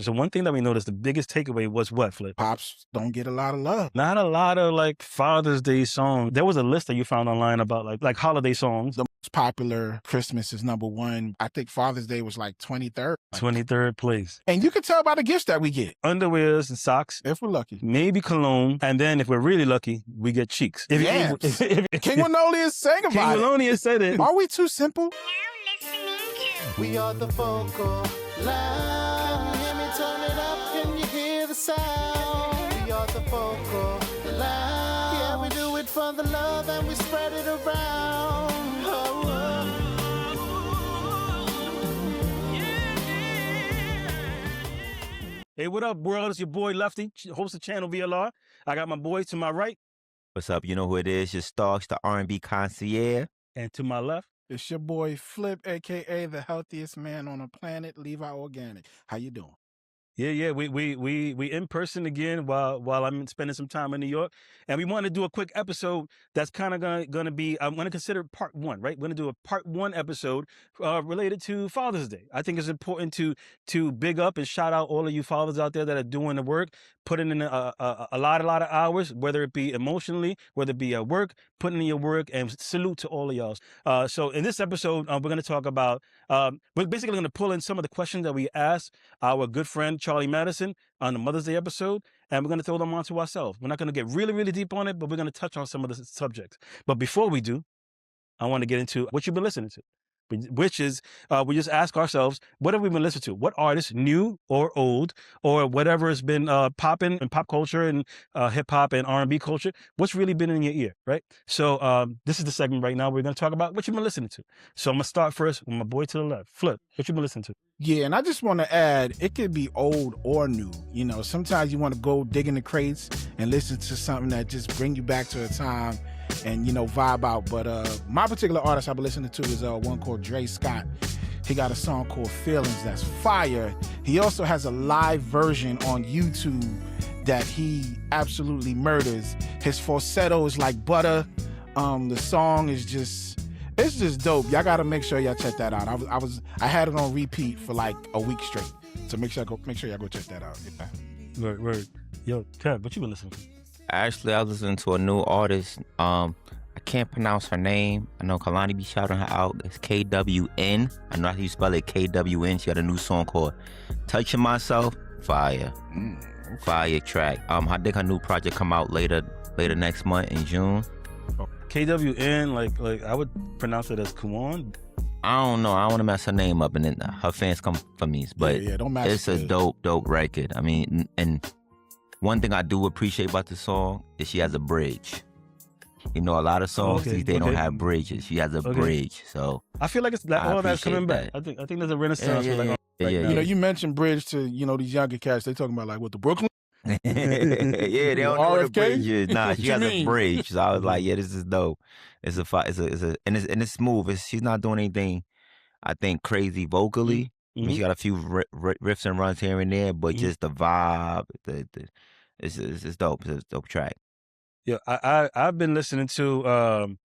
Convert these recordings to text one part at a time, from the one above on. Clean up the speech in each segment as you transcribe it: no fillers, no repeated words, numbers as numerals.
So one thing that we noticed, the biggest takeaway was what, Flip? Pops don't get a lot of love. Not a lot of like Father's Day songs. There was a list that you found online about like holiday songs. The most popular Christmas is #1. I think Father's Day was like 23rd. 23rd place. And you can tell by the gifts that we get. Underwears and socks. If we're lucky. Maybe cologne. And then if we're really lucky, we get cheeks. King Winolius sang about King Winolius said it. Are we too simple? We are the vocal line. Hear me turn it up, can you hear the sound? We are the vocal line. Yeah, we do it for the love and we spread it around. Oh, Hey, what up, world? It's your boy Lefty, host of Channel VLR. I got my boy to my right. What's up? You know who it is? Your Starks, the R&B concierge. And to my left. It's your boy Flip, a.k.a. the healthiest man on the planet, Levi Organic. How you doing? Yeah. We in person again while I'm spending some time in New York, and we want to do a quick episode that's kind of gonna be. I'm gonna consider part 1, right? We're gonna do a part 1 episode related to Father's Day. I think it's important to big up and shout out all of you fathers out there that are doing the work, putting in a lot of hours, whether it be emotionally, whether it be at work, putting in your work, and salute to all of y'all. So in this episode, we're gonna talk about. We're basically gonna pull in some of the questions that we asked our good friend Charlie Madison on the Mother's Day episode, and we're going to throw them onto ourselves. We're not going to get really, really deep on it, but we're going to touch on some of the subjects. But before we do, I want to get into what you've been listening to, which is we just ask ourselves, what have we been listening to? What artists, new or old, or whatever has been popping in pop culture and hip-hop and R&B culture, what's really been in your ear, right? So this is the segment right now. We're going to talk about what you've been listening to. So I'm going to start first with my boy to the left. Flip, what you been listening to? Yeah, and I just want to add, it could be old or new. You know, sometimes you want to go dig in the crates and listen to something that just bring you back to a time and, you know, vibe out. But my particular artist I've been listening to is one called Dre Scott. He got a song called Feelings that's fire. He also has a live version on YouTube that he absolutely murders. His falsetto is like butter. The song is just... It's just dope. Y'all gotta make sure y'all check that out. I had it on repeat for like a week straight. So make sure y'all go check that out. Yeah. Word. Yo, Kev, what you been listening to? Actually, I was listening to a new artist. I can't pronounce her name. I know Kalani be shouting her out. It's KWN. I know how you spell it, KWN. She got a new song called Touching Myself. Fire. Fire track. I think her new project come out later next month in June. KWN, like I would pronounce it as Kuan. I don't know. I don't want to mess her name up, and then her fans come for me. But yeah, don't mess it's a dope record. I mean, and one thing I do appreciate about the song is she has a bridge. You know, a lot of songs they don't have bridges. She has a bridge, so I feel like it's all that's coming back. I think there's a renaissance. Yeah. You know, you mentioned bridge to these younger cats. They talking about like what the Brooklyn. Yeah, they don't know what a bridge is. Nah, she has a bridge. So I was like, yeah, this is dope. It's it's smooth. She's not doing anything, I think, crazy vocally. Mm-hmm. I mean, she got a few riffs and runs here and there, but just the vibe, it's dope. It's a dope track. Yeah, I've been listening to.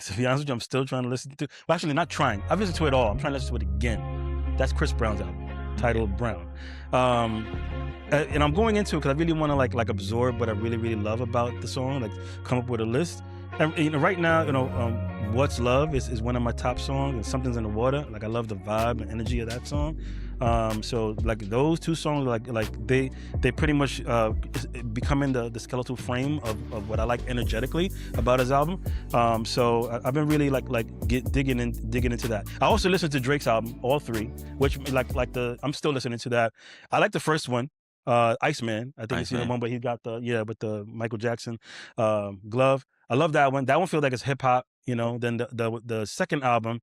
To be honest with you, I'm still trying to listen to. Well, actually, not trying. I've listened to it all. I'm trying to listen to it again. That's Chris Brown's album, titled Brown. And I'm going into it because I really want to like absorb what I really, really love about the song, like come up with a list. And right now, What's Love is one of my top songs, and Something's in the Water. Like I love the vibe and energy of that song. So like those two songs, like they pretty much becoming the skeletal frame of what I like energetically about his album. So I've been really digging into that. I also listened to Drake's album, all 3, which I'm still listening to that. I like the first one. Iceman, I think it's the one where he got with the Michael Jackson glove. I love that one. That one feels like it's hip hop, Then the second album,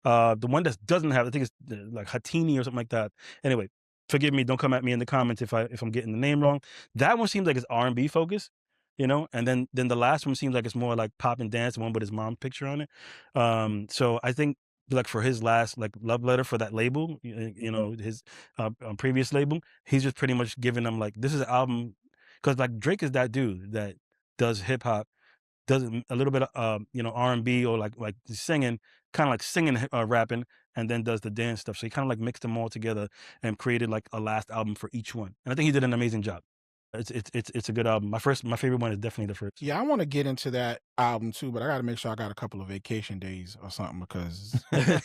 the one that doesn't have, I think it's like Hatini or something like that. Anyway, forgive me. Don't come at me in the comments if I'm getting the name wrong. That one seems like it's R&B focused, and then the last one seems like it's more like pop and dance, the one with his mom's picture on it. So I think like for his last like love letter for that label, his previous label, he's just pretty much giving them like, this is an album, because like Drake is that dude that does hip hop, does a little bit of R&B or like singing, kind of like singing rapping, and then does the dance stuff. So he kind of like mixed them all together and created like a last album for each one. And I think he did an amazing job. It's a good album. My favorite one is definitely the first. Yeah, I want to get into that album too, but I got to make sure I got a couple of vacation days or something because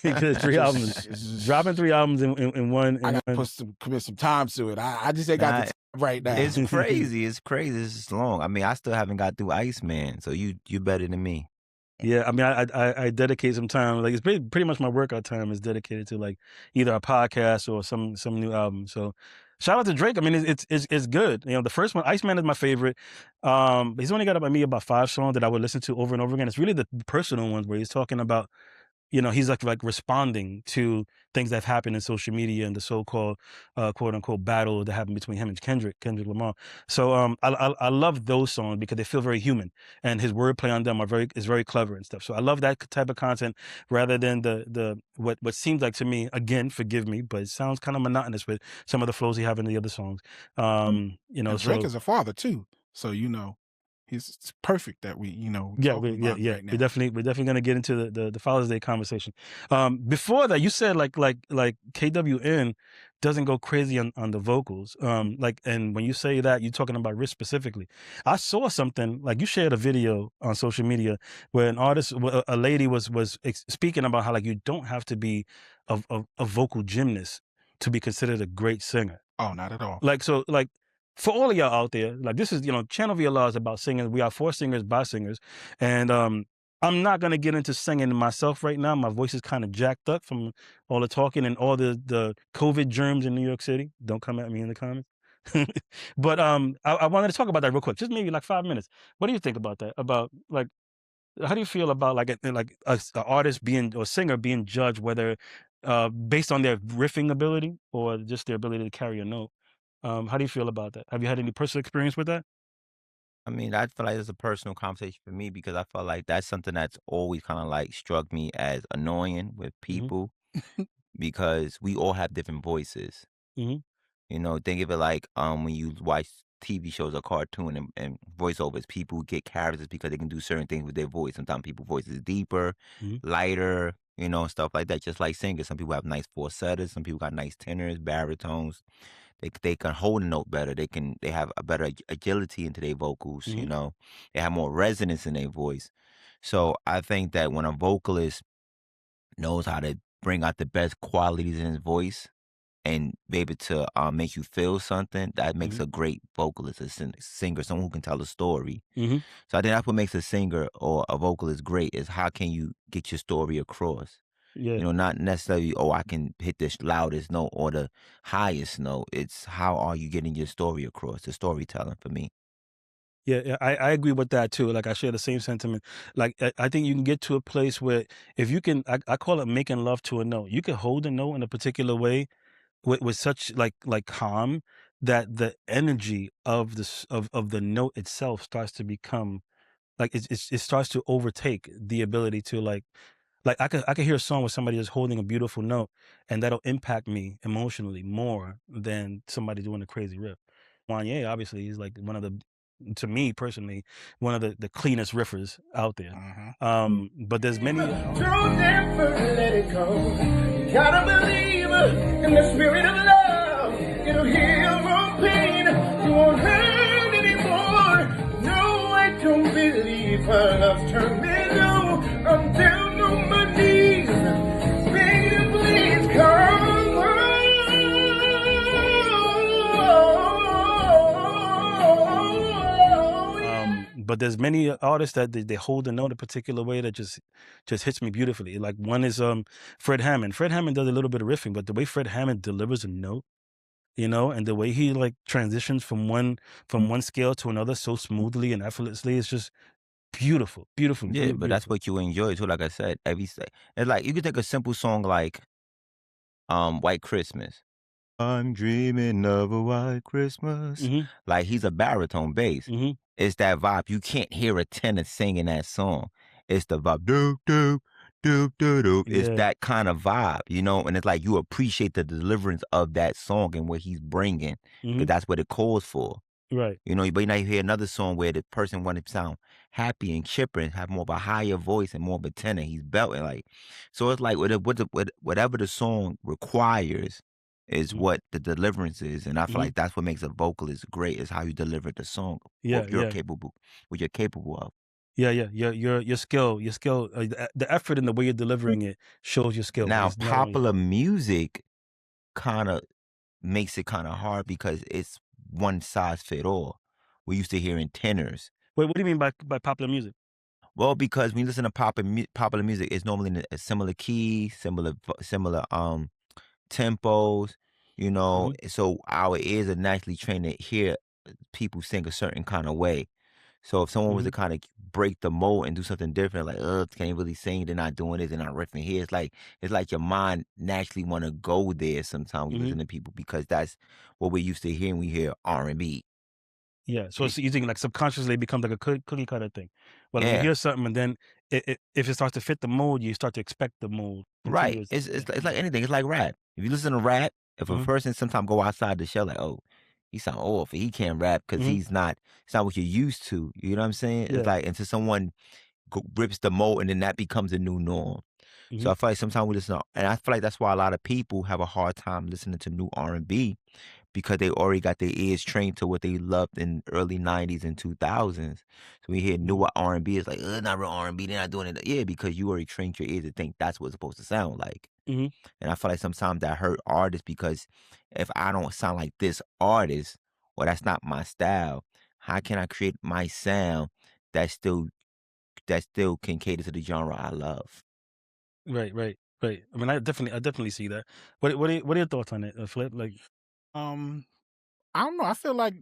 Because 3 albums, dropping 3 albums in one. I got to commit some time to it. I just ain't got the time right now. It's crazy. It's crazy. It's long. I mean, I still haven't got through Iceman, so you better than me. Yeah, I mean, I dedicate some time. Like it's pretty much my workout time is dedicated to like either a podcast or some new album. So shout out to Drake. I mean, it's good. You know, the first one, Iceman, is my favorite. But he's only got about 5 songs that I would listen to over and over again. It's really the personal ones where he's talking about, you know, he's like responding to things that have happened in social media and the so-called quote unquote battle that happened between him and Kendrick Lamar. So I love those songs because they feel very human, and his wordplay on them is very clever and stuff. So I love that type of content rather than the what seems like to me, again, forgive me, but it sounds kind of monotonous with some of the flows he have in the other songs. You know, and Drake is a father too, so you know. It's perfect that we we're right definitely gonna get into the Father's Day conversation. Before that, you said like KWN doesn't go crazy on the vocals. And when you say that, you're talking about Rich specifically. I saw something like you shared a video on social media where a lady was speaking about how like you don't have to be a vocal gymnast to be considered a great singer. Oh, not at all. Like so like. For all of y'all out there, like this is, Channel VLR is about singing. We are for singers by singers. And I'm not going to get into singing myself right now. My voice is kind of jacked up from all the talking and all the COVID germs in New York City. Don't come at me in the comments. But I wanted to talk about that real quick, just maybe like 5 minutes. What do you think about that? About like, how do you feel about like an artist or singer being judged, whether based on their riffing ability or just their ability to carry a note? How do you feel about that? Have you had any personal experience with that? I mean, I feel like it's a personal conversation for me because I feel like that's something that's always kind of like struck me as annoying with people because we all have different voices. Mm-hmm. You know, think of it like when you watch TV shows or cartoon and voiceovers, people get characters because they can do certain things with their voice. Sometimes people's voice is deeper, lighter, stuff like that. Just like singers, some people have nice falsettos, some people got nice tenors, baritones. They can hold a note better. They have a better agility into their vocals. They have more resonance in their voice. So I think that when a vocalist knows how to bring out the best qualities in his voice and be able to make you feel something, that makes a great vocalist, a singer, someone who can tell a story. So I think that's what makes a singer or a vocalist great is how can you get your story across. Yeah. Not necessarily, I can hit the loudest note or the highest note. It's how are you getting your story across, the storytelling for me. Yeah, I agree with that too. Like I share the same sentiment. Like I think you can get to a place where if you can, I call it making love to a note. You can hold a note in a particular way with such like calm that the energy of the note itself starts to become like it starts to overtake the ability to like I could hear a song with somebody just holding a beautiful note, and that'll impact me emotionally more than somebody doing a crazy riff. Wanye, obviously, he's like to me personally, one of the cleanest riffers out there. But there's many. Don't ever let it go. You gotta believe in the spirit of love. It'll heal from pain. You won't hurt anymore. No, I don't believe her love's turned me low. I'm down on my knees, begging you please come But there's many artists that they hold a note a particular way that just hits me beautifully. Like one is Fred Hammond. Fred Hammond does a little bit of riffing, but the way Fred Hammond delivers a note, and the way he like transitions from one scale to another so smoothly and effortlessly, it's just beautiful. Yeah, but that's what you enjoy too. Like I said, it's like you could take a simple song like White Christmas. I'm dreaming of a white Christmas. Like he's a baritone bass. It's that vibe. You can't hear a tenor singing that song. It's the vibe. Doop, doop, doop, doop, doop. It's that kind of vibe, and it's like you appreciate the deliverance of that song and what he's bringing because that's what it calls for. Right. You know, but now you hear another song where the person wanted to sound happy and chipper and have more of a higher voice and more of a tenor. He's belting like, so it's like whatever the song requires is Mhm. what the deliverance is, and I feel Mhm. like that's what makes a vocalist great is how you deliver the song, Yeah, yeah. what you're capable of. Yeah, yeah. Your skill, the effort and the way you're delivering it shows your skill. Like Now, it's not only popular music kind of makes it kind of hard because it's one size fit all. We used to hearing tenors. Wait, what do you mean by popular music? Well, because when you listen to popular music, it's normally in a similar key, similar tempos, you know. Mhm. So our ears are naturally trained to hear people sing a certain kind of way. So if someone was to Mhm. kind of break the mold and do something different, like, can you really sing? They're not doing this, they're not riffing here. It's like your mind naturally want to go there sometimes when you Mhm. listen to people because that's what we're used to hearing. We hear R&B. Yeah, so it's using like subconsciously it becomes like a cookie cutter thing. Well, you Yeah. hear something and then if it starts to fit the mold, you start to expect the mold Right. continuously. It's Yeah. it's it's like anything. It's like rap. If you listen to rap, if a Mhm. person sometimes go outside the show, like, oh, he sound off, he can't rap because Mhm. it's not what you're used to. You know what I'm saying? It's Yeah. like until someone rips the mold and then that becomes a new norm. So Mhm. I feel like sometimes we listen, and I feel like that's why a lot of people have a hard time listening to new R&B because they already got their ears trained to what they loved in early '90s and 2000s. So we hear Mhm. newer R&B, it's like, not real R&B. They're not doing it. Yeah, because you already trained your ears to think that's what it's supposed to sound like. Mhm. And I feel like sometimes that hurt artists because if I don't sound like this artist or that's not my style, how can I create my sound that still can cater to the genre I love? Right, right, right. I mean, I definitely see that. What are your thoughts on it, Flip? Like, Um, I don't know. I feel like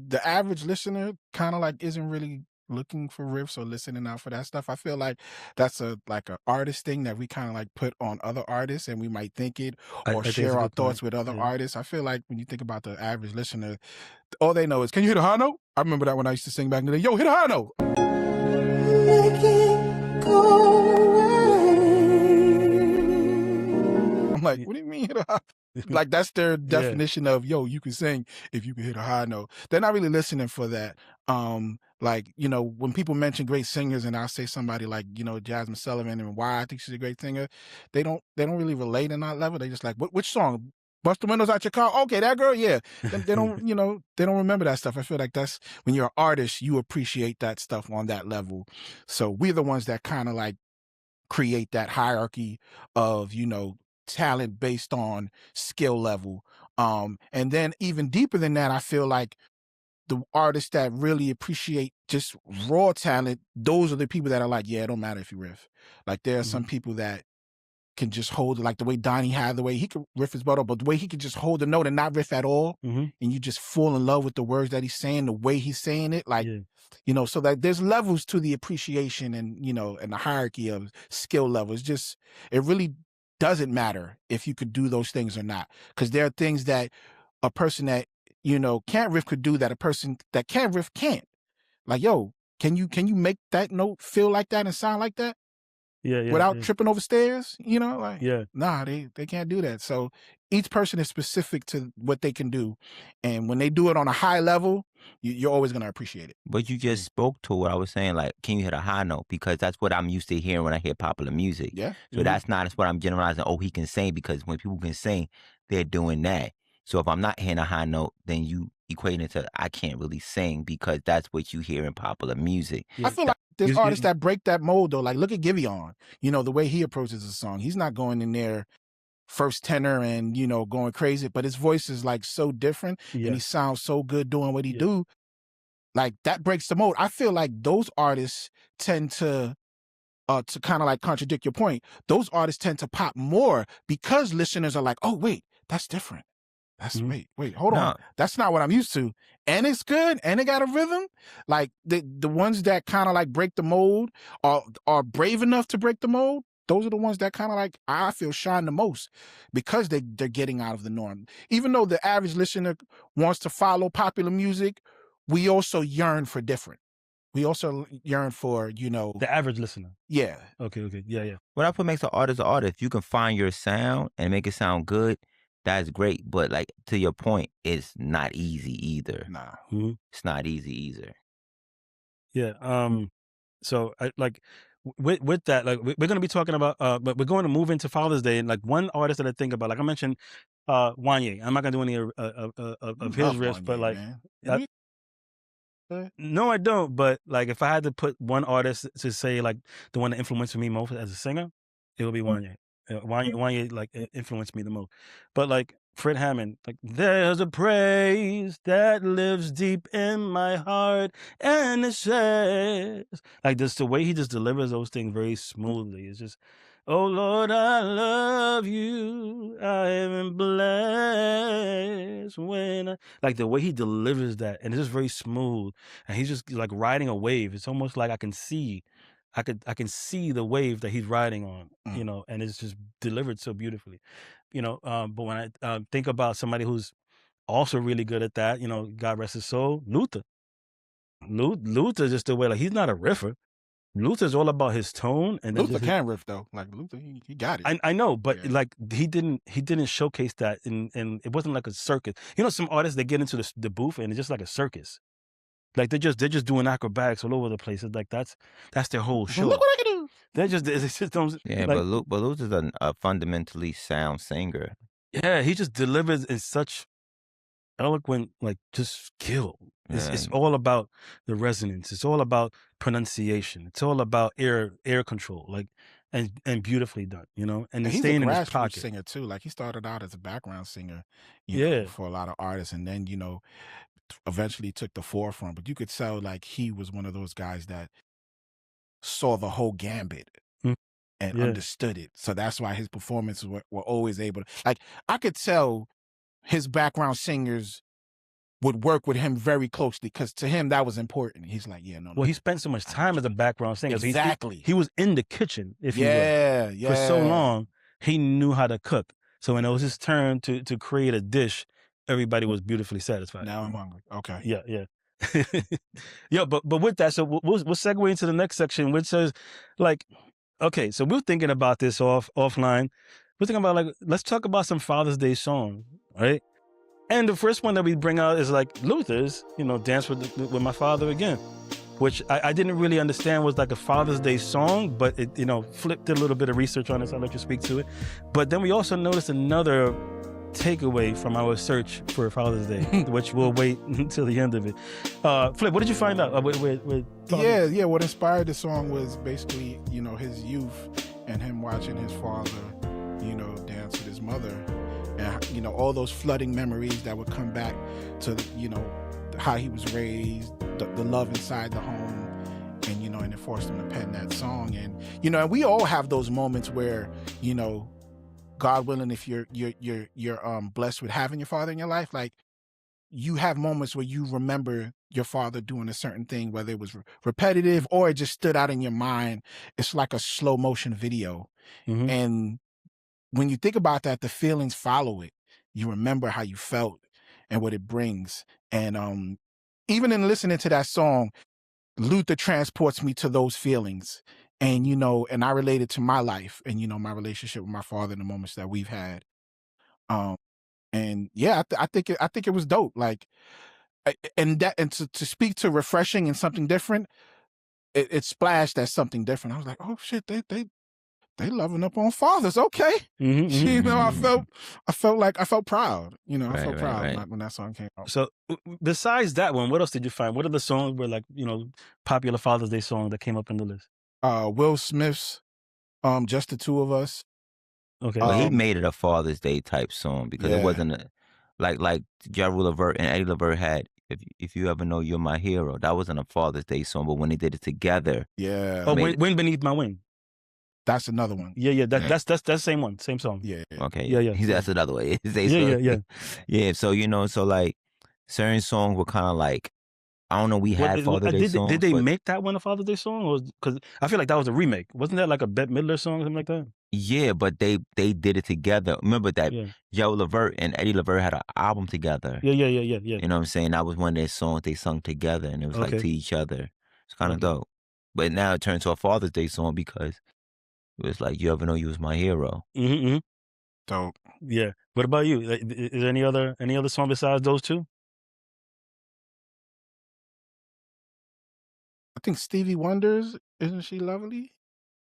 the average listener kind of like isn't really looking for riffs or listening out for that stuff. I feel like that's a like a artist thing that we kind of like put on other artists and we might think it I or think it's a share our good point. thoughts with other Yeah. artists. I feel like when you think about the average listener, all they know is, can you hit a high note? I remember that when I used to sing back in the day, yo, hit a high note. Make it go away. I'm like, Y- what do you mean hit a high? Like that's their Yeah. definition of, yo, you can sing if you can hit a high note. They're not really listening for that. Like, you know, when people mention great singers and I say somebody like, you know, Jasmine Sullivan and why I think she's a great singer, they don't really relate in that level. They just like, which song? Bust the windows out your car. Okay, that girl, yeah. They don't, you know, they don't remember that stuff. I feel like that's when you're an artist, you appreciate that stuff on that level. So we're the ones that kind of like create that hierarchy of, you know, talent based on skill level. And then even deeper than that, I feel like the artists that really appreciate just raw talent, those are the people that are like, yeah, it don't matter if you riff. Like there are some Mhm. people that can just hold it, like the way Donnie had, the way he could riff his butt up, but the way he could just hold the note and not riff at all, Mhm. and you just fall in love with the words that he's saying, the way he's saying it, like, Yeah. you know, so that there's levels to the appreciation and, you know, and the hierarchy of skill levels. Just, it really doesn't matter if you could do those things or not, because there are things that a person that, you know, can't riff could do that a person that can riff can't. Like, yo, can you make that note feel like that and sound like that Yeah. Yeah. without Yeah. tripping over stairs? You know, like, Yeah. nah, they can't do that. So each person is specific to what they can do, and when they do it on a high level, you're always gonna appreciate it. But you Yeah. just spoke to what I was saying, like, can you hit a high note? Because that's what I'm used to hearing when I hear popular music. Yeah. So Mhm. that's what I'm generalizing. Oh, he can sing because when people can sing, they're doing that. So if I'm not hitting a high note, then you equate it to I can't really sing because that's what you hear in popular music. I Yeah. feel like there's You artists that break that mold though. Like look at Giveon. You know, the way he approaches a song. He's not going in there first tenor and, you know, going crazy, but his voice is like so different and he Yeah. sounds so good doing what he Yeah. do. Like that breaks the mold. I feel like those artists tend to kind of like contradict your point. Those artists tend to pop more because listeners are like, oh wait, that's different. That's Mhm. wait, hold on. No, That's not what I'm used to. And it's good and it got a rhythm. Like the ones that kind of like break the mold are brave enough to break the mold. Those are the ones that kind of like I feel shine the most because they're getting out of the norm. Even though the average listener wants to follow popular music, we also yearn for different. We also yearn for, you know, The average listener. yeah. Okay. Okay. Yeah. Yeah. what makes an artist an artist? If you can find your sound and make it sound good, that's great. But like to your point, it's not easy either. Nah. It's not easy either. Yeah. So I like with that, like we're gonna be talking about but we're going to move into Father's Day, and like one artist that I think about, like I mentioned, Wanye. I'm not gonna do any of his Love riffs, but Wanye, like man. no, I don't. But like, if I had to put one artist to say like the one that influenced me most as a singer, it would be Wanye. Wanye like influenced me the most. But like Fred Hammond, like there's a praise that lives deep in my heart, and it says like this. The way he just delivers those things very smoothly. It's just, oh Lord, I love you. I am blessed when like the way he delivers that, and it's just very smooth, and he's just like riding a wave. It's almost like I can see the wave that he's riding on, you know, and it's just delivered so beautifully, you know. But when I think about somebody who's also really good at that, you know, God rest his soul, Luther. Luther just the way, like he's not a riffer. Luther's all about his tone, and then Luther just can riff though. Like Luther, he got it. I know, but Yeah. like he didn't showcase that, and it wasn't like a circus. You know, some artists, they get into the booth and it's just like a circus. Like they're just doing acrobatics all over the place. It's like that's their whole show. Look what I can do. They just don't. Yeah, like, but Luther's a fundamentally sound singer. yeah, he just delivers in such eloquent, like just skill. It's all about the resonance. It's all about pronunciation. It's all about air control, like and beautifully done, you know. And he's staying a in his grassroots pocket. singer too. Like he started out as a background singer, Yeah. for a lot of artists, and then eventually took the forefront. But you could tell like he was one of those guys that saw the whole gambit and understood it. So that's why his performances were always able to, like, I could tell his background singers would work with him very closely because to him that was important. He's like, yeah, no. Well, he spent so much time as a background singer. Exactly. He was in the kitchen, if you will. Yeah. For so long, he knew how to cook. So when it was his turn to create a dish, everybody was beautifully satisfied. Now I'm hungry. Okay. Yeah. Yeah, but with that, so we'll segue into the next section, which says, like, okay, so we're thinking about this offline. We're thinking about, like, let's talk about some Father's Day songs, right? And the first one that we bring out is like Luther's, you know, Dance with My Father Again, which I didn't really understand was like a Father's Day song, but it, you know, did a little bit of research on it, so I'll let you speak to it. But then we also noticed another takeaway from our search for Father's Day, which we'll wait until the end of it. Flip, what did you find out? Yeah. What inspired the song was basically, you know, his youth and him watching his father, you know, dance with his mother, and you know, all those flooding memories that would come back to, you know, how he was raised, the love inside the home, and you know, and it forced him to pen that song. And you know, and we all have those moments where, you know, God willing, if you're blessed with having your father in your life, like you have moments where you remember your father doing a certain thing, whether it was repetitive or it just stood out in your mind. It's like a slow motion video. And when you think about that, the feelings follow it. You remember how you felt and what it brings. And even in listening to that song, Luther transports me to those feelings. And, you know, and I relate it to my life and, you know, my relationship with my father and the moments that we've had. And yeah, I think it was dope. Like, and to speak to refreshing and something different, it splashed as something different. I was like, oh shit, they loving up on fathers. Okay. You know, I felt proud. You know, I felt proud when that song came out. So besides that one, what else did you find? What are the songs were like, you know, popular Father's Day songs that came up in the list? Will Smith's Just the Two of Us. Okay. But he made it a Father's Day type song because it wasn't like Gerald Levert and Eddie Levert had If You Ever Know You're My Hero. That wasn't a Father's Day song, but when they did it together. Yeah. Oh, Wind Beneath My Wing. That's another one. Yeah. That's the same one, same song. Yeah. Okay. Yeah. That's another way. Yeah. Yeah. So, you know, so like certain songs were kind of like, I don't know, we had Father's Day songs. Did they make that one a Father's Day song? Or because I feel like that was a remake. Wasn't that like a Bette Midler song or something like that? Yeah, but they did it together. Remember that Joe Levert and Eddie Levert had an album together. Yeah. You know what I'm saying? That was one of their songs they sung together, and it was like to each other. It's kind of dope. But now it turned to a Father's Day song because it was like, You Ever Know You Was My Hero. Dope. Yeah. What about you? Is there any other song besides those two? I think Stevie Wonder's "Isn't She Lovely"?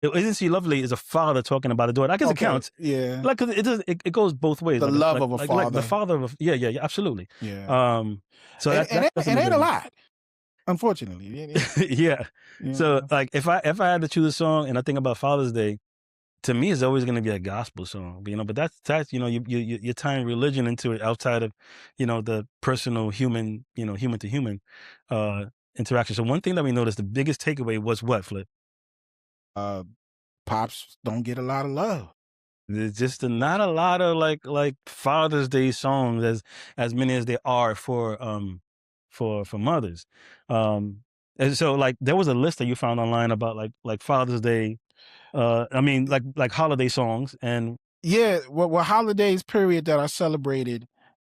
Isn't She Lovely is a father talking about a daughter. I guess it counts. Yeah. Like 'cause it goes both ways. The like love like, of a like, father. Like the father of yeah, absolutely. Yeah. So And, that's it ain't a lot, unfortunately. yeah. So like if I had to choose a song and I think about Father's Day, to me it's always going to be a gospel song, but that's you're tying religion into it outside of the personal human human to human interaction. So one thing that we noticed, the biggest takeaway was what, Flip? Pops don't get a lot of love. There's just not a lot of like Father's Day songs as many as there are for mothers. And so like there was a list that you found online about like Father's Day, I mean like holiday songs. And Yeah, well, holidays period that are celebrated,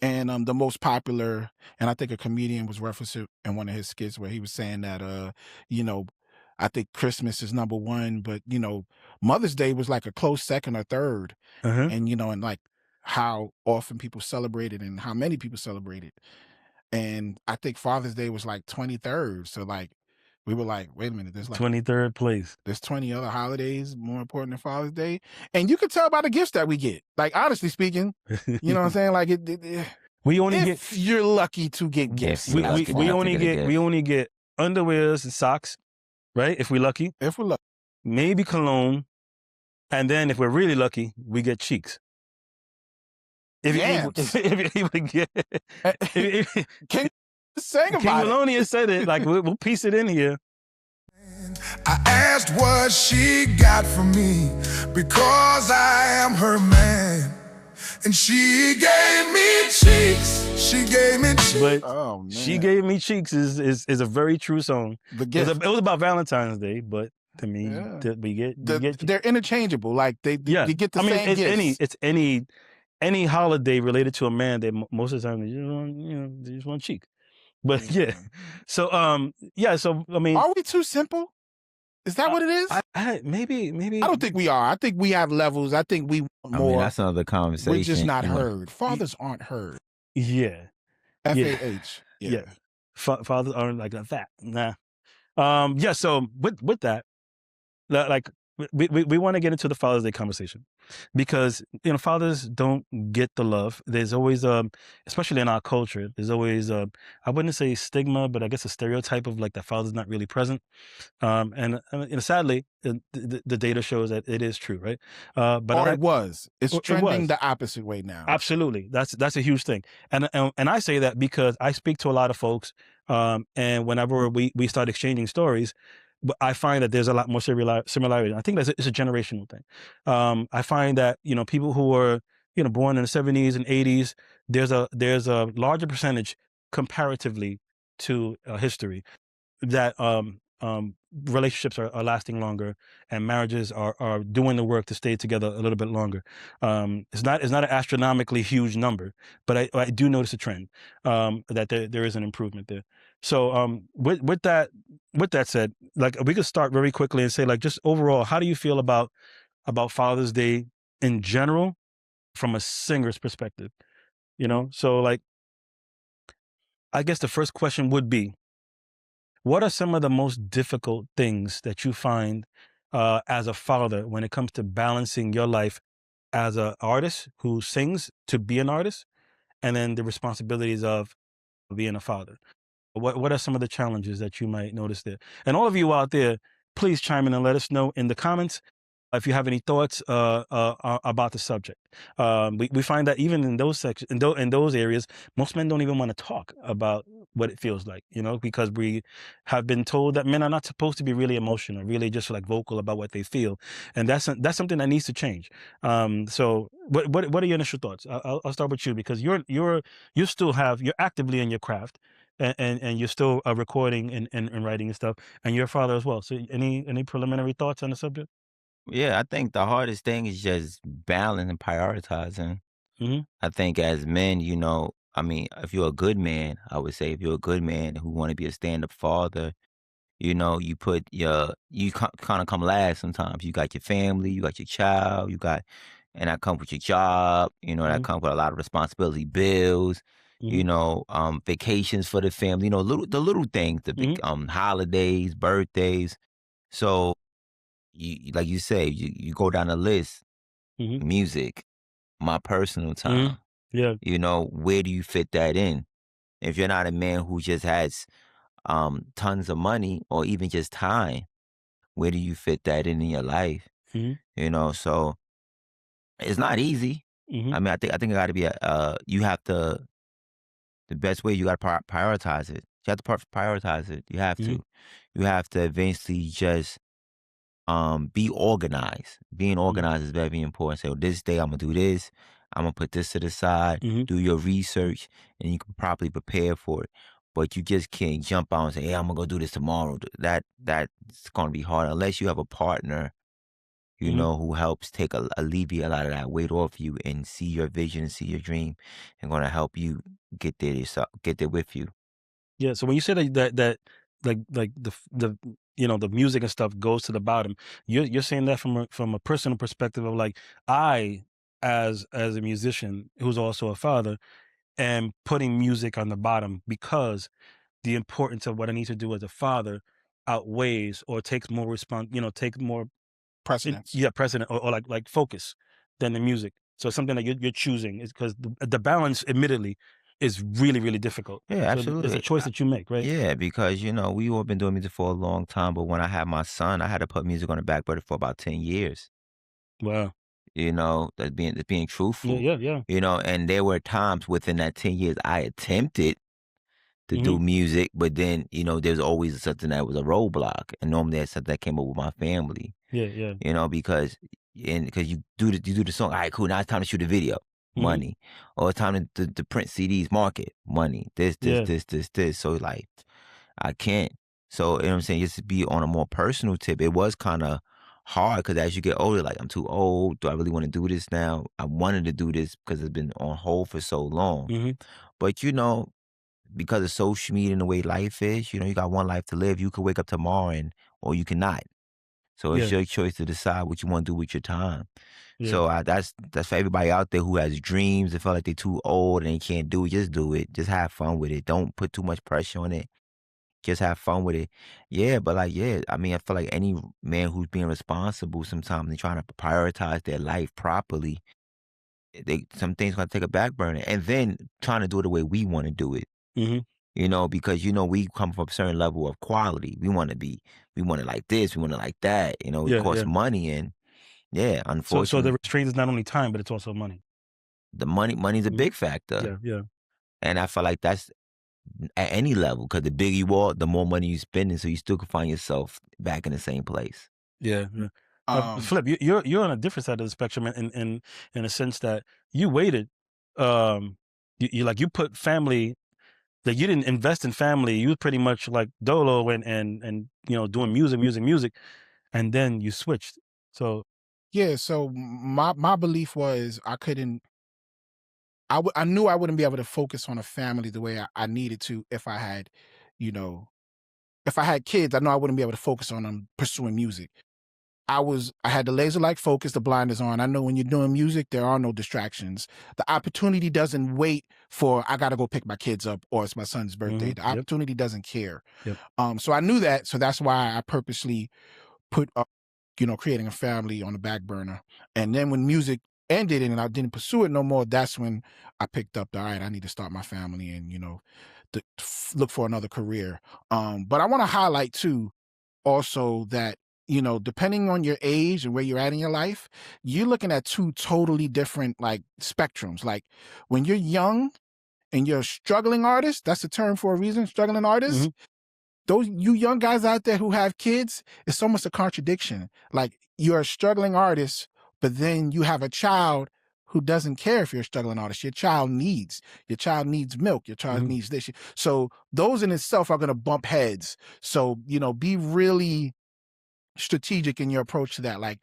and the most popular, and I think a comedian was referencing in one of his skits where he was saying that you know, I think Christmas is number one, but Mother's Day was like a close second or third, and and like how often people celebrate it and how many people celebrate it, and I think Father's Day was like 23rd. So like we were like, wait a minute, there's like 23rd place. there's 20 other holidays more important than Father's Day. And you can tell by the gifts that we get. Like, honestly speaking, you know what I'm saying? Like, we only if you're lucky to get gifts. we only get underwears and socks, right? If we're lucky. If we're lucky. Maybe cologne. And then if we're really lucky, we get cheeks. If you're able to get... Can you sing about King Melonia said it. Like, we'll piece it in here. I asked what she got from me because I am her man, and she gave me cheeks. She gave me cheeks. But She Gave Me Cheeks is a very true song. It was about Valentine's Day, but to me, we get they're interchangeable. Like you get the same gifts. It's any holiday related to a man that most of the time they just want cheek. But yeah. So so I mean, are we too simple? Is that what it is? Maybe. I don't think we are. I think we have levels. I think we want more. I mean, that's another conversation. We're just not heard. Fathers aren't heard. Yeah. FAH. Yeah. Fathers aren't like that. Nah. Yeah. So with that, like we want to get into the Father's Day conversation because fathers don't get the love. There's always especially in our culture, there's always I wouldn't say stigma, but I guess a stereotype of like the father's not really present. And sadly, the data shows that it is true, right? It's trending the opposite way now. Absolutely, that's a huge thing, and I say that because I speak to a lot of folks, and whenever we start exchanging stories, but I find that there's a lot more similarity. I think it's a generational thing. I find that people who were born in the 70s and 80s, there's a larger percentage comparatively to history that relationships are lasting longer and marriages are doing the work to stay together a little bit longer. It's not an astronomically huge number, but I do notice a trend that there is an improvement there. So with that said, like we could start very quickly and say like just overall, how do you feel about Father's Day in general from a singer's perspective? So like I guess the first question would be, what are some of the most difficult things that you find as a father when it comes to balancing your life as an artist who sings to be an artist, and then the responsibilities of being a father? What are some of the challenges that you might notice there? And all of you out there, please chime in and let us know in the comments if you have any thoughts about the subject. We find that even in those sections, in those areas, most men don't even want to talk about what it feels like, because we have been told that men are not supposed to be really emotional, really just like vocal about what they feel, and that's something that needs to change. So, what are your initial thoughts? I'll start with you because you're actively in your craft. And you're still recording and writing and stuff, and you're a father as well. So, any preliminary thoughts on the subject? Yeah, I think the hardest thing is just balancing and prioritizing. I think as men, I mean, if you're a good man, I would say if you're a good man who want to be a stand-up father, you kind of come last sometimes. You got your family, you got your child, and that comes with your job. That comes with a lot of responsibility, bills. Vacations for the family. The little things, the big holidays, birthdays. So, like you say, you go down the list. Music, my personal time. Yeah. Where do you fit that in? If you're not a man who just has tons of money or even just time, where do you fit that in your life? So it's not easy. I mean, I think it got to be you have to, the best way, you got to prioritize it. You have to prioritize it. You have to. You have to eventually just be organized. Being organized is very important. So this day I'm gonna do this. I'm gonna put this to the side. Do your research, and you can properly prepare for it. But you just can't jump out and say, "Hey, I'm gonna go do this tomorrow." That's gonna be hard unless you have a partner, who helps alleviate a lot of that weight off you and see your vision, see your dream, and gonna help you get there yourself, get there with you. Yeah. So when you say that like the the music and stuff goes to the bottom, you're saying that from a personal perspective of like, I as a musician who's also a father am putting music on the bottom because the importance of what I need to do as a father outweighs or takes more take more Precedence. precedent or like focus than the music. So it's something that you're choosing is because the balance, admittedly, is really, really difficult. Yeah, So absolutely. it's a choice that you make, right? Yeah, because we all been doing music for a long time, but when I had my son, I had to put music on the back burner for about 10 years. Wow. That's being truthful. Yeah. And there were times within that 10 years I attempted to do music, but then, there's always something that was a roadblock. And normally that's something that came up with my family. Yeah. Because you do the song, all right, cool, now it's time to shoot a video. Money. Or it's time to print CDs, market, money. This. So like, I can't. So, you know what I'm saying? Just to be on a more personal tip, it was kind of hard because as you get older, like, I'm too old. Do I really want to do this now? I wanted to do this because it's been on hold for so long. But, because of social media and the way life is, you got one life to live. You could wake up tomorrow or you cannot. So it's your choice to decide what you want to do with your time. Yeah. So that's for everybody out there who has dreams and feel like they're too old and they can't do it. Just do it. Just have fun with it. Don't put too much pressure on it. Just have fun with it. Yeah, but I mean, I feel like any man who's being responsible, sometimes they're trying to prioritize their life properly. Some things gonna take a back burner, and then trying to do it the way we want to do it. Because we come from a certain level of quality. We want it like this, we want it like that. It costs money, and So unfortunately, the restraint is not only time, but it's also money. the money's a big factor. Yeah. And I feel like that's at any level, because the bigger you are, the more money you spending, so you still can find yourself back in the same place. Yeah. Flip, you're on a different side of the spectrum in a sense that you waited. You put family. That you didn't invest in family. You was pretty much like dolo and doing music, and then you switched. So Yeah, so my belief was I knew I wouldn't be able to focus on a family the way I needed to if I had, if I had kids. I know I wouldn't be able to focus on them pursuing music. I had the laser-like focus, the blinders on. I know when you're doing music, there are no distractions. The opportunity doesn't wait for, I got to go pick my kids up or it's my son's birthday. The opportunity doesn't care. Yep. So I knew that. So that's why I purposely put up, creating a family on the back burner. And then when music ended and I didn't pursue it no more, that's when I picked up all right, I need to start my family and, look for another career. But I want to highlight too, also that, depending on your age and where you're at in your life, you're looking at two totally different like spectrums. Like when you're young and you're a struggling artist, that's the term for a reason, struggling artist. Those you young guys out there who have kids, it's almost a contradiction. Like you're a struggling artist, but then you have a child who doesn't care if you're a struggling artist. Your child needs milk. Your child needs this. So those in itself are going to bump heads. So, be really strategic in your approach to that. Like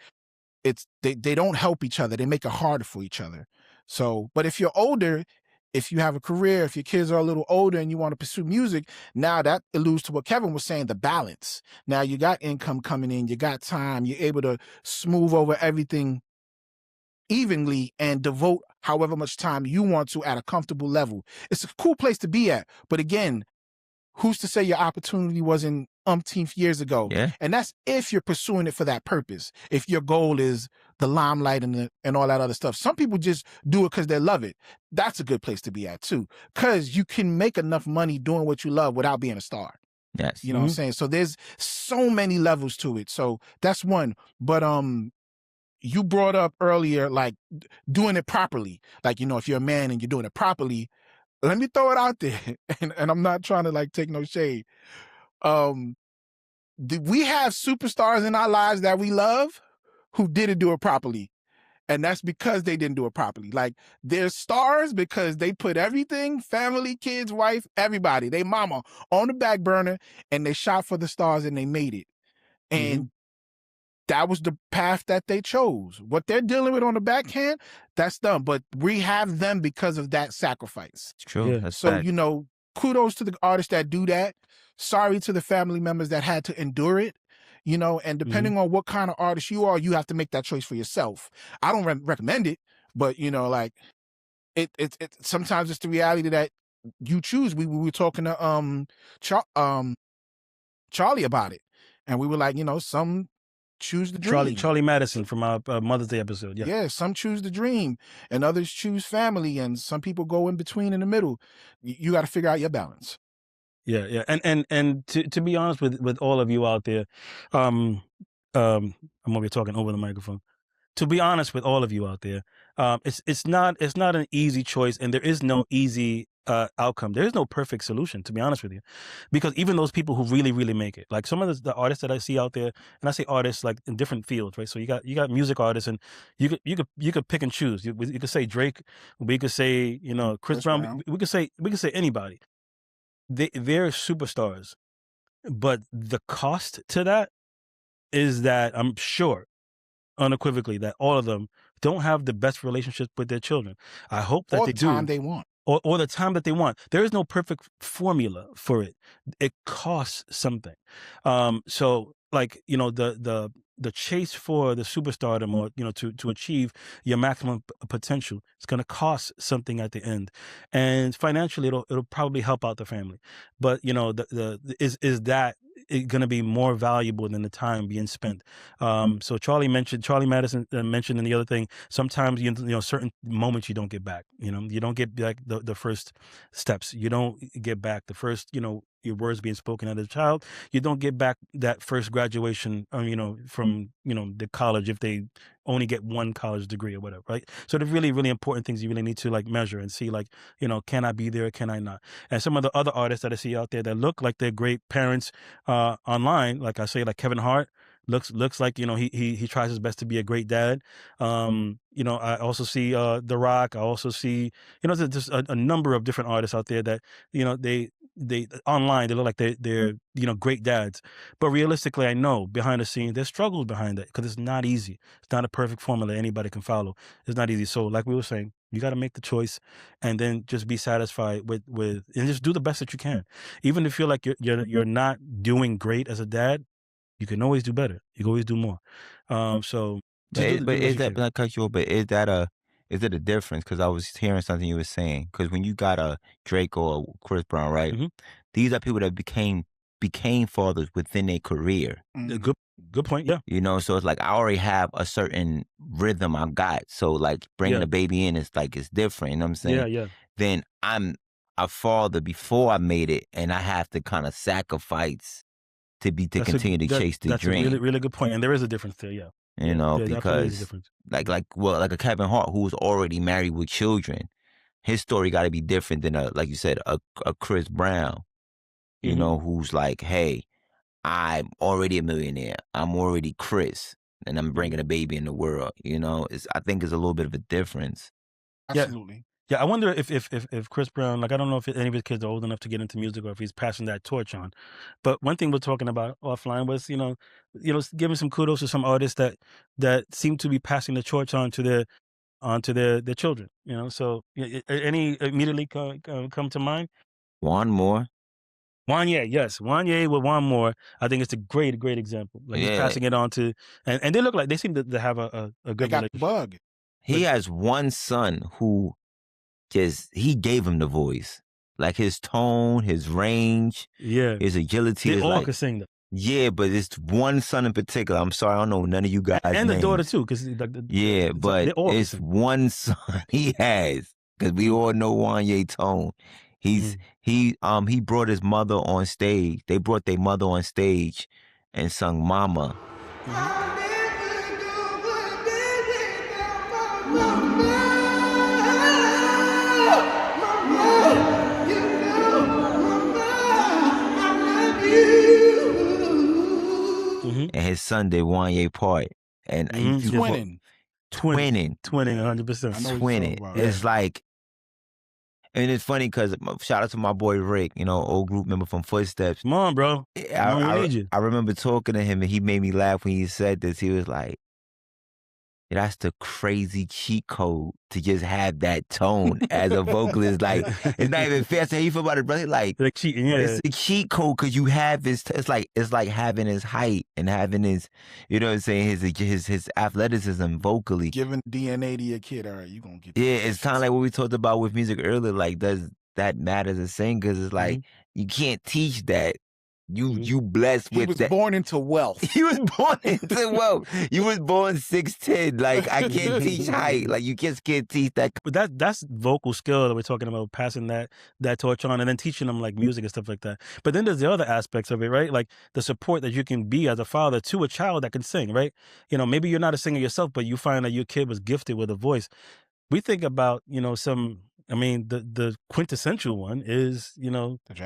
they don't help each other. They make it harder for each other. So, but if you're older, if you have a career, if your kids are a little older and you want to pursue music, now that alludes to what Kevin was saying, the balance. Now you got income coming in, you got time, you're able to smooth over everything evenly and devote however much time you want to at a comfortable level. It's a cool place to be at. But again, who's to say your opportunity wasn't umpteenth years ago? Yeah. And that's if you're pursuing it for that purpose. If your goal is the limelight and all that other stuff. Some people just do it because they love it. That's a good place to be at too. Because you can make enough money doing what you love without being a star. Yes. You know what I'm saying? So there's so many levels to it. So that's one. But you brought up earlier, like doing it properly. Like, you know, if you're a man and you're doing it properly, let me throw it out there. And I'm not trying to like take no shade. We have superstars in our lives that we love who didn't do it properly. And that's because they didn't do it properly. Like, they're stars because they put everything, family, kids, wife, everybody, they mama, on the back burner, and they shot for the stars and they made it. And that was the path that they chose. What they're dealing with on the backhand, that's dumb. But we have them because of that sacrifice. It's true. Yeah. That's So, fact. you know, kudos to the artists that do that. Sorry to the family members that had to endure it. You know, and depending on what kind of artist you are, you have to make that choice for yourself. I don't recommend it, but you know, like it sometimes it's the reality that you choose. We were talking to Charlie about it, and we were like, you know, some choose the dream. Charlie Madison from our Mother's Day episode. Yeah. Yeah, some choose the dream, and others choose family, and some people go in between in the middle. You got to figure out your balance. Yeah. And to be honest with all of you out there, I'm over here talking over the microphone. To be honest with all of you out there, it's not an easy choice, and there is no easy outcome. There is no perfect solution, to be honest with you, because even those people who really, really make it, like some of the artists that I see out there, and I say artists like in different fields, right? So you got music artists, and you could pick and choose. You could say Drake, we could say, you know, Chris Brown. We could say anybody. They're superstars, but the cost to that is that I'm sure, unequivocally, that all of them don't have the best relationship with their children. I hope that Or they the do. time they want. Or the time that they want. There is no perfect formula for it. It costs something. So like, you know, the chase for the superstardom, or, you know, to achieve your maximum potential, it's going to cost something at the end, and financially it'll probably help out the family. But you know, is that going to be more valuable than the time being spent? So Charlie Madison mentioned in the other thing, sometimes you know certain moments you don't get back. You know, you don't get back the first steps. You don't get back the first, you know, your words being spoken as a child. You don't get back that first graduation, you know, from, you know, the college, if they only get one college degree or whatever, right? So the really, really important things you really need to like measure and see, like, you know, can I be there? Can I not? And some of the other artists that I see out there that look like they're great parents online, like I say, like Kevin Hart, looks like, you know, he tries his best to be a great dad. You know, I also see The Rock. I also see, you know, there's just a number of different artists out there that, you know, they online, they look like they're you know, great dads. But realistically, I know behind the scenes there's struggles behind that, because it's not easy. It's not a perfect formula anybody can follow. It's not easy. So like we were saying, you got to make the choice, and then just be satisfied with and just do the best that you can. Even if you feel like you're not doing great as a dad, you can always do better. You can always do more. So But is that, not cut you off, but is it a difference? Because I was hearing something you were saying. Because when you got a Drake or a Chris Brown, right? These are people that became fathers within their career. Good point. Yeah. You know, so it's like I already have a certain rhythm I got. So like bringing the baby in, it's like it's different. You know what I'm saying? Yeah. Then I'm a father before I made it, and I have to kind of sacrifice to continue to chase the dream. That's a really, really good point. And there is a difference there. Yeah. You know, there absolutely is a because difference. like a Kevin Hart who was already married with children, his story got to be different than like you said, a Chris Brown, you know, who's like, hey, I'm already a millionaire, I'm already Chris, and I'm bringing a baby in the world. You know, I think it's a little bit of a difference. Absolutely. Yeah, I wonder if Chris Brown, like, I don't know if any of his kids are old enough to get into music, or if he's passing that torch on. But one thing we're talking about offline was, you know, giving some kudos to some artists that seem to be passing the torch on to their children. You know, so any immediately come to mind? One more. Wanye, yes, Wanye with One More. I think it's a great example. Like, he's passing it on to, and they look like they seem to have a good They got relationship. the bug. He has one son who he gave him the voice. Like his tone, his range, his agility. They is all like, could sing though. Yeah, but it's one son in particular. I'm sorry, I don't know none of you guys' And names. the daughter too, because yeah, but it's one son he has, because we all know Wanye Tone. He brought his mother on stage. They brought their mother on stage and sung Mama. And his son did Wanye part. And twinning. 100%. Twinning. It's like, and it's funny because shout out to my boy Rick, old group member from Footsteps. Come on, bro. I remember talking to him and he made me laugh when he said this. He was like, that's the crazy cheat code to just have that tone as a vocalist. Like, it's not even fair. So how you feel about it, brother? Like cheating, yeah. It's a cheat code because you have his. It's like having his height and having his, you know what I'm saying, his athleticism vocally. Giving DNA to your kid, all right, you gonna get. Yeah, it's kind of like what we talked about with music earlier. Like, does that matter to sing? Because it's like you can't teach that. You blessed with that. He was born into wealth. He was born into wealth. You was born 6'10". Like, I can't teach height. Like, you just can't teach that. But that's vocal skill that we're talking about, passing that torch on and then teaching them like music and stuff like that. But then there's the other aspects of it, right? Like the support that you can be as a father to a child that can sing, right? Maybe you're not a singer yourself, but you find that your kid was gifted with a voice. We think about, the quintessential one is,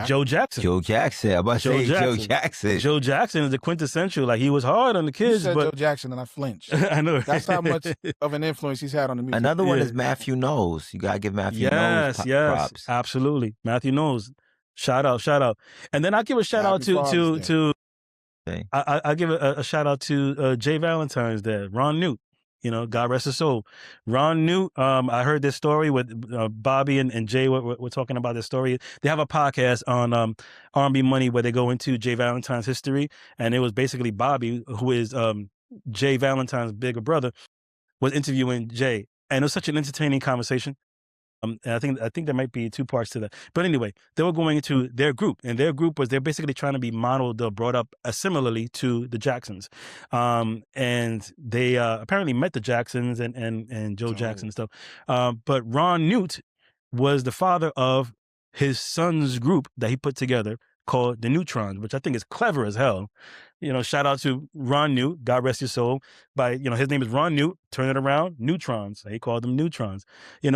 Joe Jackson. Joe Jackson. I'm about to say Joe Jackson. Joe Jackson is the quintessential. Like, he was hard on the kids. You said but Joe Jackson and I flinched. I know. That's how much of an influence he's had on the music. Another one is Matthew Knowles. You got to give Matthew Knowles props. Absolutely. Matthew Knowles. Shout out. And then I give a shout out to I give a shout out to Jay Valentine's dad, Ron Newt. God rest his soul. Ron Newt, I heard this story with Bobby and Jay were talking about this story. They have a podcast on R&B Money where they go into Jay Valentine's history. And it was basically Bobby, who is Jay Valentine's bigger brother, was interviewing Jay. And it was such an entertaining conversation. And I think there might be two parts to that. But anyway, they were going into their group, and their group they're basically trying to be modeled or brought up similarly to the Jacksons. And they apparently met the Jacksons and Joe Jackson and stuff. But Ron Newt was the father of his son's group that he put together called the Neutrons, which I think is clever as hell. Shout out to Ron Newt, God rest his soul. His name is Ron Newt, turn it around, Neutrons. He called them Neutrons.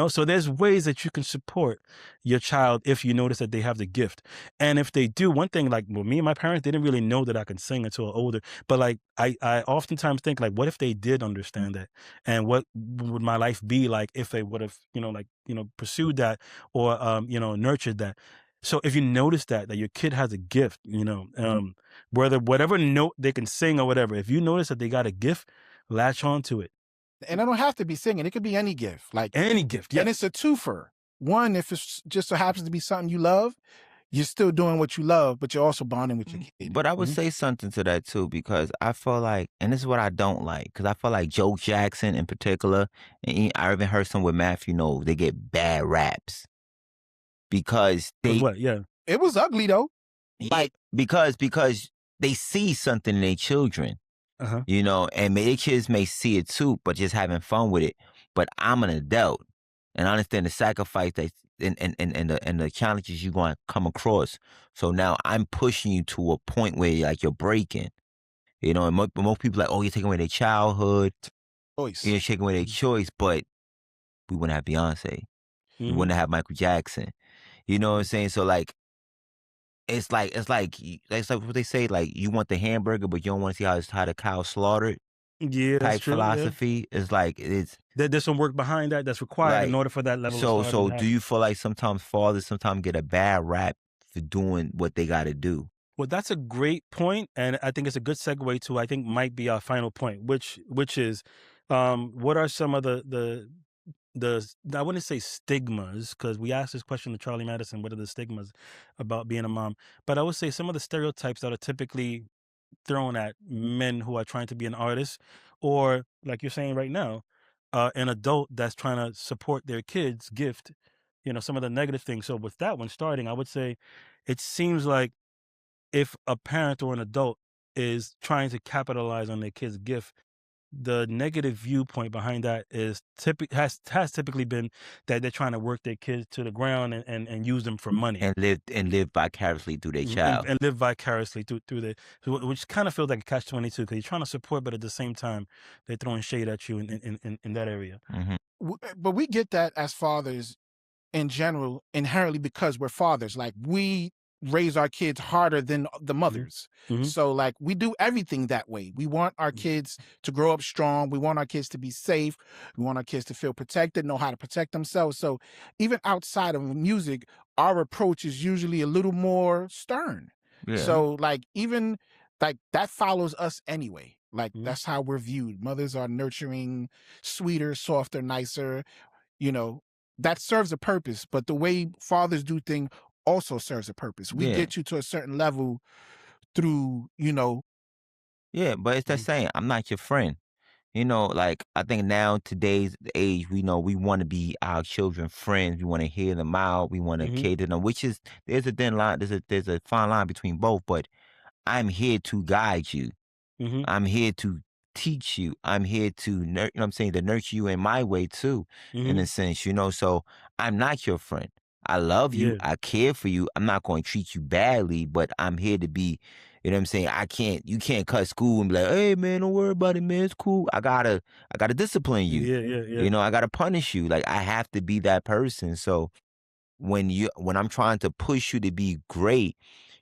So there's ways that you can support your child if you notice that they have the gift. And if they do, one thing, like, me and my parents, they didn't really know that I can sing until older. But like, I oftentimes think, like, what if they did understand that? And what would my life be like if they would have, pursued that or, nurtured that? So if you notice that your kid has a gift, whatever note they can sing or whatever, if you notice that they got a gift, latch on to it. And it don't have to be singing. It could be any gift. Like any gift, yeah. And it's a twofer. One, if it just so happens to be something you love, you're still doing what you love, but you're also bonding with your kid. But I would say something to that too, because I feel like, and this is what I don't like, because I feel like Joe Jackson in particular, and I even heard some with Matthew Knowles, they get bad raps. Because it was ugly though. Like because they see something in their children, and their kids may see it too, but just having fun with it. But I'm an adult, and I understand the sacrifice that and the challenges you're going to come across. So now I'm pushing you to a point where you're breaking, And most people are like, oh, you're taking away their childhood, you're taking away their choice. But we wouldn't have Beyonce, we wouldn't have Michael Jackson. You know what I'm saying? So like, it's like what they say, like, you want the hamburger, but you don't want to see how the cow's slaughtered. Yeah, type philosophy. Yeah. It's like there's some work behind that that's required in order for that level. So do you feel like sometimes fathers get a bad rap for doing what they got to do? Well, that's a great point, and I think it's a good segue to I think might be our final point, which is, what are some of the I wouldn't say stigmas, because we asked this question to Charlie Madison, what are the stigmas about being a mom? But I would say some of the stereotypes that are typically thrown at men who are trying to be an artist, or like you're saying right now, an adult that's trying to support their kid's gift, some of the negative things. So with that one starting, I would say it seems like if a parent or an adult is trying to capitalize on their kid's gift, the negative viewpoint behind that is has typically been that they're trying to work their kids to the ground and use them for money and live vicariously through their child. and live vicariously through the, which kind of feels like a catch-22 because you're trying to support, but at the same time they're throwing shade at you in that area. But we get that as fathers in general inherently because we're fathers. Like, we raise our kids harder than the mothers. So like, we do everything that way. We want our kids to grow up strong. We want our kids to be safe. We want our kids to feel protected, know how to protect themselves. So even outside of music, our approach is usually a little more stern. Yeah. So like, even like that follows us anyway. Like, that's how we're viewed. Mothers are nurturing, sweeter, softer, nicer, that serves a purpose. But the way fathers do things also serves a purpose. We get you to a certain level through, Yeah, but it's that saying, I'm not your friend. Like, I think now, today's age, we want to be our children friends. We want to hear them out. We want to cater them, which is, there's a thin line. There's a fine line between both, but I'm here to guide you. I'm here to teach you. I'm here to, to nurture you in my way too, in a sense, so I'm not your friend. I love you. I care for you. I'm not going to treat you badly, but I'm here to be, you can't cut school and be like, hey man, don't worry about it, man. It's cool. I gotta discipline you. Yeah. I gotta punish you. Like, I have to be that person. So when I'm trying to push you to be great,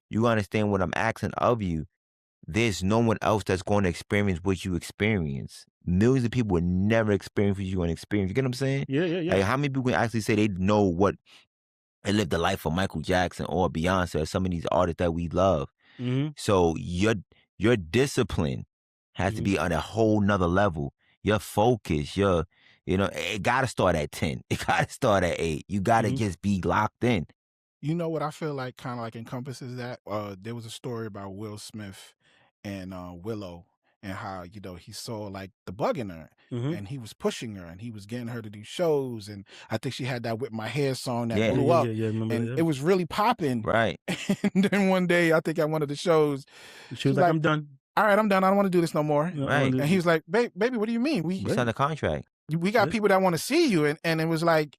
you understand what I'm asking of you. There's no one else that's going to experience what you experience. Millions of people would never experience what you're going to experience. You get what I'm saying? Yeah. Like, how many people can actually say they know what and live the life of Michael Jackson or Beyonce or some of these artists that we love? So your discipline has to be on a whole nother level. Your focus, it got to start at 10. It got to start at 8. You got to just be locked in. You know what I feel like kind of like encompasses that? There was a story about Will Smith and Willow, and how, he saw like the bug in her, and he was pushing her and he was getting her to do shows. And I think she had that Whip My Hair song that blew up. Remember and that? it was really popping. Right. And then one day, I think at one of the shows, she was like, I'm done. All right, I'm done. I don't want to do this no more. Right. And he was like, baby, what do you mean? We signed a contract. We got people that want to see you. And it was like,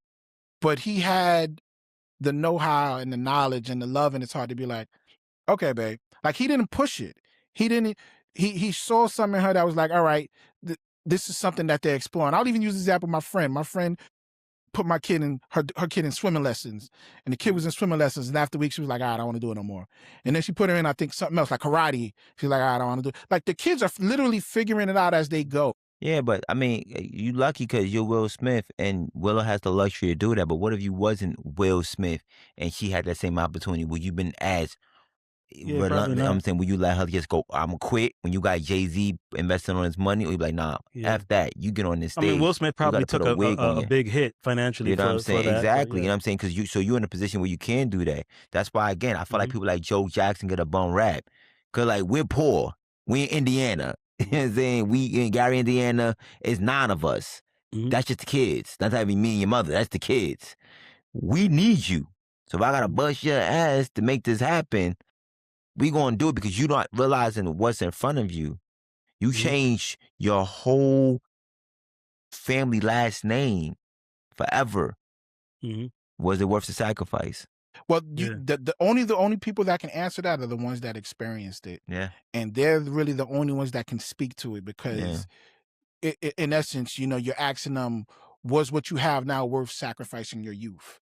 but he had the know-how and the knowledge and the love in his heart to be like, okay, babe. Like, he didn't push it. He saw something in her that was like, all right, this is something that they're exploring. I'll even use this example of my friend. My friend put my kid in her kid in swimming lessons, and the kid was in swimming lessons. And after a week, she was like, I don't want to do it no more. And then she put her in, I think, something else like karate. She's like, I don't want to do it. Like, the kids are literally figuring it out as they go. Yeah, but I mean, you lucky because you're Will Smith, and Willow has the luxury to do that. But what if you wasn't Will Smith and she had that same opportunity? Would you been as reluctant? I'm saying, would you let her just go, I'm gonna quit, when you got Jay-Z investing on his money? Or you be like, nah, F that. You get on this stage. I mean, Will Smith probably took a big hit financially. You know what I'm saying? That, exactly. You know what I'm saying? Because you're in a position where you can do that. That's why, again, I feel like people like Joe Jackson get a bum rap. Because, like, we're poor. We in Indiana. You know what I'm saying? We in Gary, Indiana. It's 9 of us. That's just the kids. That's not even me and your mother. That's the kids. We need you. So if I gotta bust your ass to make this happen, we gonna do it, because you're not realizing what's in front of you. You change your whole family last name forever. Was it worth the sacrifice? Well, the only people that can answer that are the ones that experienced it. Yeah. And they're really the only ones that can speak to it, because in essence, you're asking them, was what you have now worth sacrificing your youth?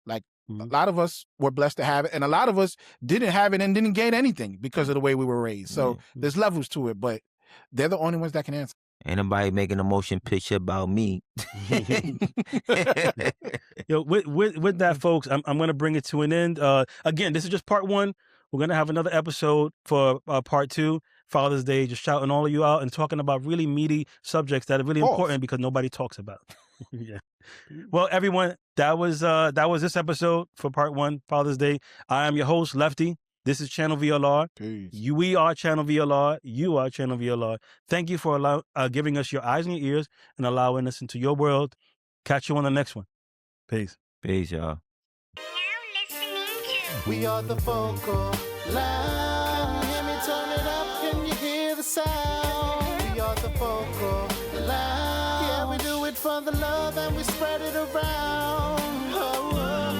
Like, a lot of us were blessed to have it, and a lot of us didn't have it and didn't gain anything because of the way we were raised. So there's levels to it, but they're the only ones that can answer. Ain't nobody making a motion picture about me. Yo, with that, folks, I'm going to bring it to an end. Again, this is just part 1. We're going to have another episode for part 2, Father's Day, just shouting all of you out and talking about really meaty subjects that are really important because nobody talks about. Yeah. Well, everyone, that was this episode for part 1, Father's Day. I am your host, Lefty. This is Channel VLR. Peace. We are Channel VLR. You are Channel VLR. Thank you for giving us your eyes and your ears and allowing us into your world. Catch you on the next one. Peace. Peace, y'all. We are the focal line. Hear me turn it up, can you hear the sound? We are the focal line. Yeah, we do it for the love and we spread it around. Oh, oh.